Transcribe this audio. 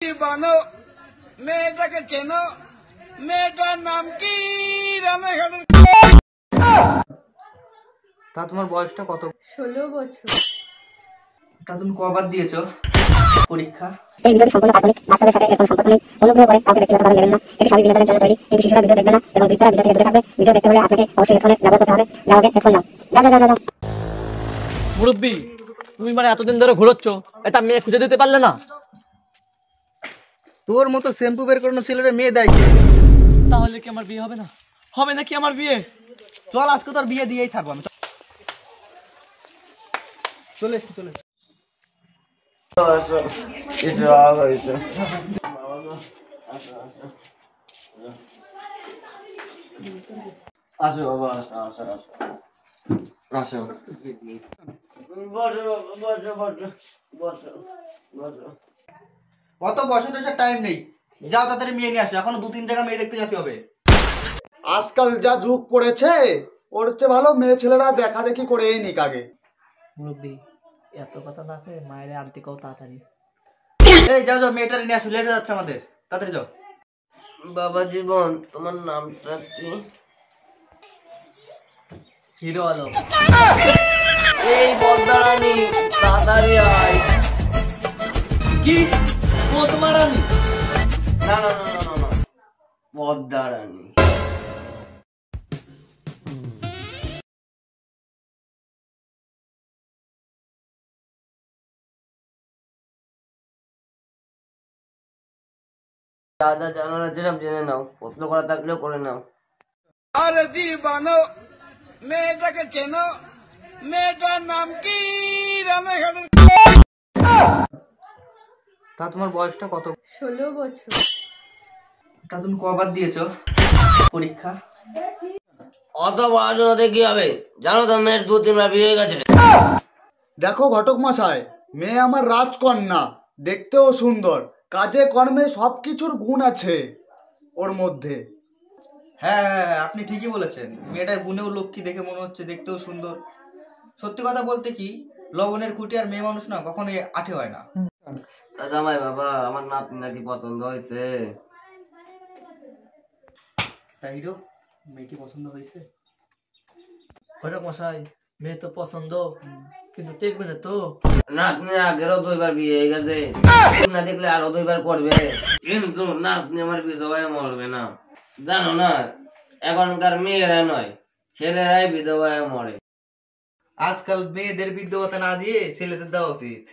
বানো মেয়েটাকে চেনো? মেয়েটার নাম কি? তা তোমার বয়সটা কত? 16 বছর। তা তুমি কবার দিয়েছো পরীক্ষা? এই ভিডিওটি সম্পূর্ণ কাল্পনিক, বাস্তবের সাথে এর কোনো সম্পর্ক নেই। অনুগ্রহ করে কাউকে ব্যক্তিগতভাবে নেবেন না। এটি সবই বিনোদনের জন্য তৈরি, কিন্তু শিশুরা ভিডিও দেখবে না এবং বৃদ্ধরা ভিডিও থেকে দূরে থাকবে। ভিডিও দেখতে হলে আপনাকে অবশ্যই হেডফোনের ব্যবহার করতে হবে। যাও আগে হেডফোন নাও। যাও। মুরব্বী, তুমি মানে এতদিন ধরে ঘুরোচ্ছ, এটা মেয়ে খুঁজে দিতে পারলে না? তোর মতো শ্যাম্পু বের করানো ছেলেরা মেয়ে দেয়। তাহলে কি আমার বিয়ে হবে না? হবে নাকি আমার বিয়ে? চল আজকে তোর বিয়ে দিয়েই থাকবো আমি। চলে এসছি। আসো বাবা, আসো। অত বছর এসে টাইম নেই, যাও তাড়াতাড়ি মেয়ে নিয়ে আসো। এখনো 2-3 জায়গা মেয়ে দেখতে যেতে হবে। আজকাল যা যুগ পড়েছে, ওর চেয়ে ভালো মেয়ে ছেলেরা দেখা দেখি করেই নিক আগে। মুরব্বী, এত কথা না কয়ে মায়ের আনতে কও তাড়াতাড়ি। এই যাও মেয়েটারে নিয়ে আসো, লেট হয়ে যাচ্ছে আমাদের, তাড়াতাড়ি যাও। বাবা জীবন, তোমার নামটা কি? হিরো আলম। এই বদারানি, তাড়াতাড়ি আয়। কি ও তোমার রানী? না, বদারানি। যা জানার আছে সব জেনে নাও, প্রশ্ন করা থাকলেও করে নাও। আরে বানো মেয়েটাকে চেনো? মেয়েটার নাম কি? তা তোমার বয়সটা কত? 16 বছর। তা তুমি কবার দিয়েছো পরীক্ষা? অত পড়াশোনাতে কি হবে? জানো তো মেয়ের 2-3 বার বিয়ে হয়ে গেছে। দেখো ঘটক মশাই, মেয়ে আমার রাজকন্যা, দেখতেও সুন্দর, কাজে কর্মে সবকিছুর গুণ আছে ওর মধ্যে। হ্যাঁ, আপনি ঠিকই বলেছেন। মেয়েটা গুণেও লক্ষ্মী, দেখে মনে হচ্ছে, দেখতেও সুন্দর। সত্যি কথা বলতে কি, লবণের খুঁটি আর মেয়ে মানুষ না কখনোই আঠে হয় না। তা জামাই বাবা, আমার নাতি নাকি পছন্দ হয়েছে? তাই হিরো, মেয়ে কি পছন্দ হয়েছে? ঘটক মশাই, মেয়ে তো পছন্দ, কিন্তু দেখবে না তো। নাতনি আগেরও 2 বার বিয়ে হয়ে গেছে, না দেখলে আরো 2 বার করবে। কিন্তু নাতনি আমার বিধবায় মরবে না। জানো না, এখনকার মেয়েরা নয়, ছেলেরাই বিধবায় মরে। আজকাল মেয়েদের বিধবা না দিয়ে ছেলেদের দেওয়া উচিত।